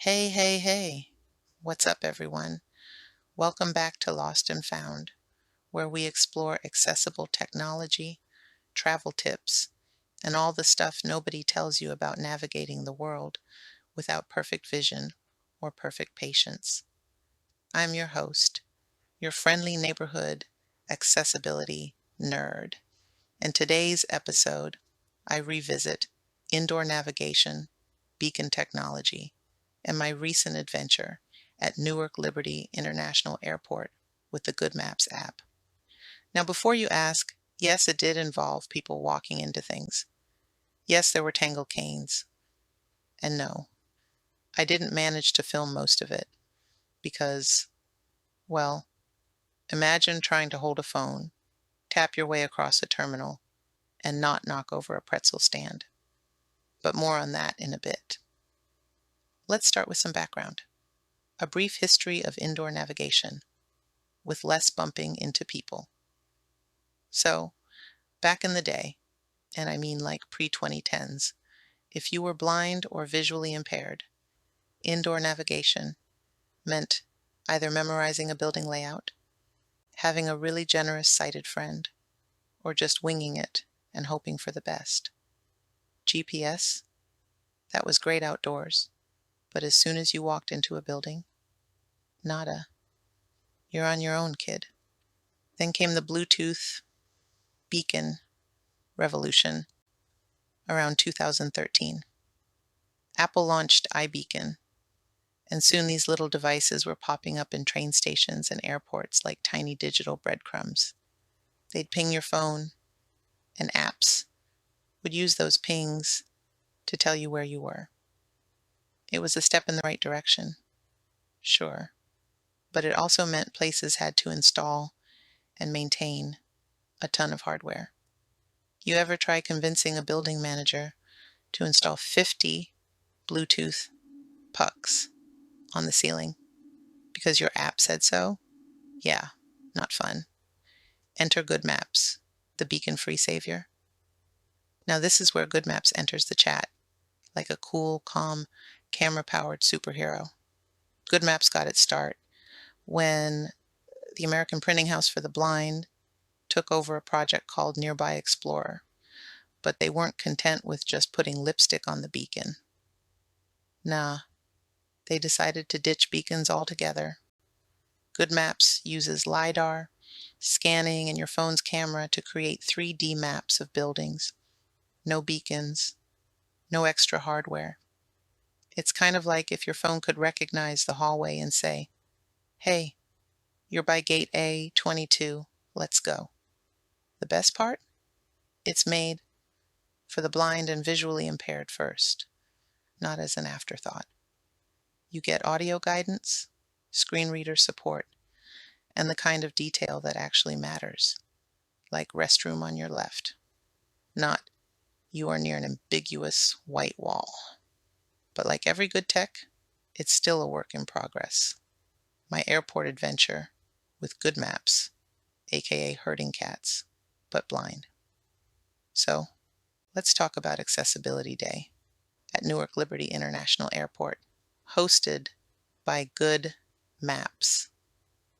Hey, hey, hey. What's up, everyone? Welcome back to Lost and Found, where we explore accessible technology, travel tips, and all the stuff nobody tells you about navigating the world without perfect vision or perfect patience. I'm your host, your friendly neighborhood accessibility nerd. In today's episode, I revisit indoor navigation, beacon technology, and my recent adventure at Newark Liberty International Airport with the GoodMaps app. Now, before you ask, yes, it did involve people walking into things. Yes, there were tangled canes. And no, I didn't manage to film most of it because, well, imagine trying to hold a phone, tap your way across a terminal, and not knock over a pretzel stand. But more on that in a bit. Let's start with some background. A brief history of indoor navigation, with less bumping into people. So, back in the day, and I mean like pre-2010s, if you were blind or visually impaired, indoor navigation meant either memorizing a building layout, having a really generous sighted friend, or just winging it and hoping for the best. GPS, that was great outdoors, but as soon as you walked into a building, nada. You're on your own, kid. Then came the Bluetooth beacon revolution around 2013. Apple launched iBeacon, and soon these little devices were popping up in train stations and airports like tiny digital breadcrumbs. They'd ping your phone, and apps would use those pings to tell you where you were. It was a step in the right direction, sure, but it also meant places had to install and maintain a ton of hardware. You ever try convincing a building manager to install 50 Bluetooth pucks on the ceiling because your app said so? Yeah, not fun. Enter GoodMaps, the beacon-free savior. Now this is where GoodMaps enters the chat, like a cool, calm, camera-powered superhero. GoodMaps got its start when the American Printing House for the Blind took over a project called Nearby Explorer, but they weren't content with just putting lipstick on the beacon. Nah, they decided to ditch beacons altogether. GoodMaps uses LiDAR, scanning, and your phone's camera to create 3D maps of buildings. No beacons, no extra hardware. It's kind of like if your phone could recognize the hallway and say, "Hey, you're by gate A22, let's go." The best part? It's made for the blind and visually impaired first, not as an afterthought. You get audio guidance, screen reader support, and the kind of detail that actually matters, like restroom on your left, not you are near an ambiguous white wall. But like every good tech, it's still a work in progress. My airport adventure with GoodMaps, aka herding cats, but blind. So let's talk about Accessibility Day at Newark Liberty International Airport, hosted by GoodMaps.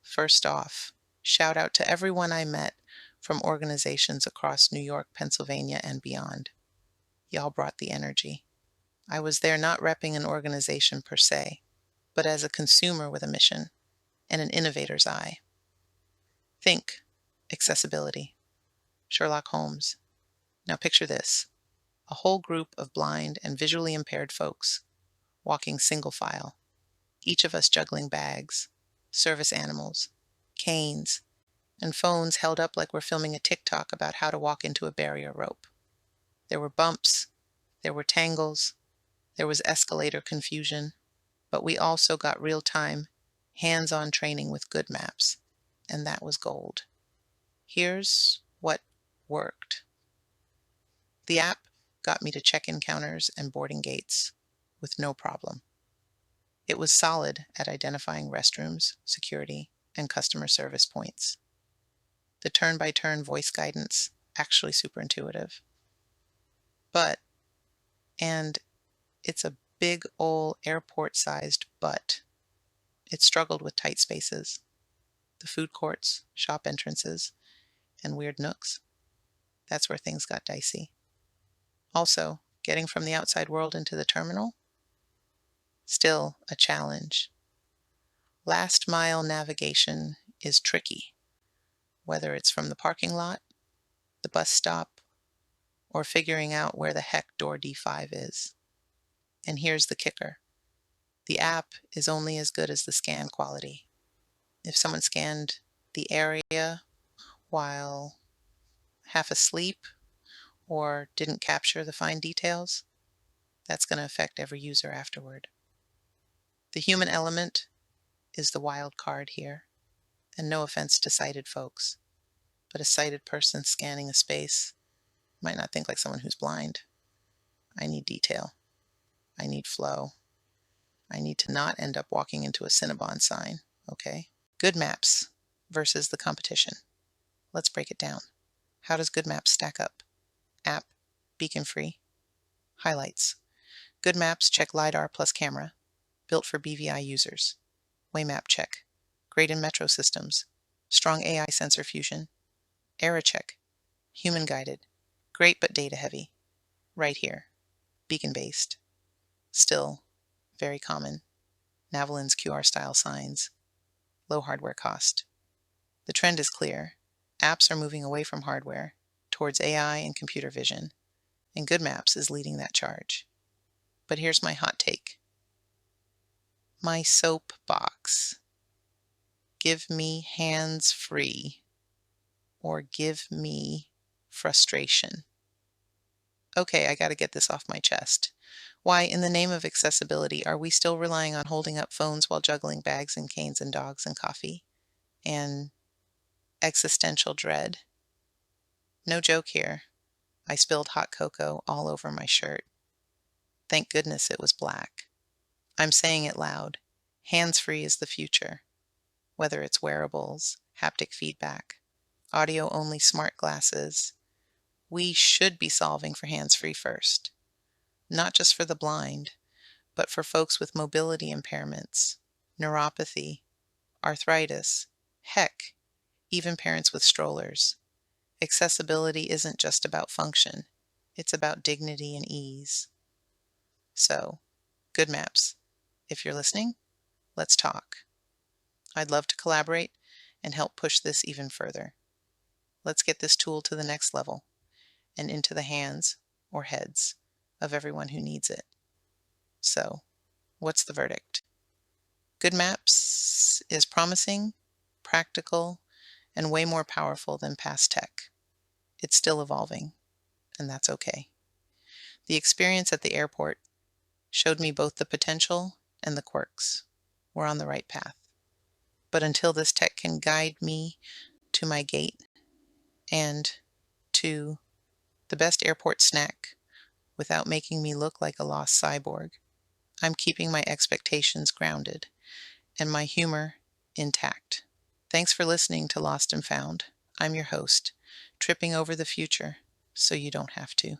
First off, shout out to everyone I met from organizations across New York, Pennsylvania, and beyond. Y'all brought the energy. I was there not repping an organization per se, but as a consumer with a mission and an innovator's eye. Think accessibility. Sherlock Holmes. Now picture this. A whole group of blind and visually impaired folks walking single file, each of us juggling bags, service animals, canes, and phones held up like we're filming a TikTok about how to walk into a barrier rope. There were bumps, there were tangles, there was escalator confusion, but we also got real-time, hands-on training with GoodMaps, and that was gold. Here's what worked. The app got me to check-in counters and boarding gates with no problem. It was solid at identifying restrooms, security, and customer service points. The turn-by-turn voice guidance, actually super intuitive. But, and it's a big ol' airport-sized butt. It struggled with tight spaces, the food courts, shop entrances, and weird nooks. That's where things got dicey. Also, getting from the outside world into the terminal? Still a challenge. Last mile navigation is tricky, whether it's from the parking lot, the bus stop, or figuring out where the heck door D5 is. And here's the kicker. The app is only as good as the scan quality. If someone scanned the area while half asleep or didn't capture the fine details, that's going to affect every user afterward. The human element is the wild card here. And no offense to sighted folks, but a sighted person scanning a space might not think like someone who's blind. I need detail. I need flow. I need to not end up walking into a Cinnabon sign, okay? GoodMaps versus the competition. Let's break it down. How does GoodMaps stack up? App, beacon-free. Highlights. GoodMaps check LiDAR plus camera, built for BVI users. Waymap check. Great in metro systems. Strong AI sensor fusion. Error check. Human guided. Great but data heavy. Right here. Beacon-based. Still very common. Navelin's QR style signs. Low hardware cost. The trend is clear. Apps are moving away from hardware towards AI and computer vision, and GoodMaps is leading that charge. But here's my hot take. My soapbox. Give me hands-free, or give me frustration. Okay, I got to get this off my chest. Why, in the name of accessibility, are we still relying on holding up phones while juggling bags and canes and dogs and coffee? And existential dread? No joke here. I spilled hot cocoa all over my shirt. Thank goodness it was black. I'm saying it loud. Hands-free is the future. Whether it's wearables, haptic feedback, audio-only smart glasses, we should be solving for hands-free first. Not just for the blind, but for folks with mobility impairments, neuropathy, arthritis, heck, even parents with strollers. Accessibility isn't just about function. It's about dignity and ease. So, GoodMaps, if you're listening, let's talk. I'd love to collaborate and help push this even further. Let's get this tool to the next level and into the hands or heads of everyone who needs it. So, what's the verdict? GoodMaps is promising, practical, and way more powerful than past tech. It's still evolving, and that's okay. The experience at the airport showed me both the potential and the quirks. We're on the right path. But until this tech can guide me to my gate and to the best airport snack without making me look like a lost cyborg, I'm keeping my expectations grounded and my humor intact. Thanks for listening to Lost and Found. I'm your host, tripping over the future so you don't have to.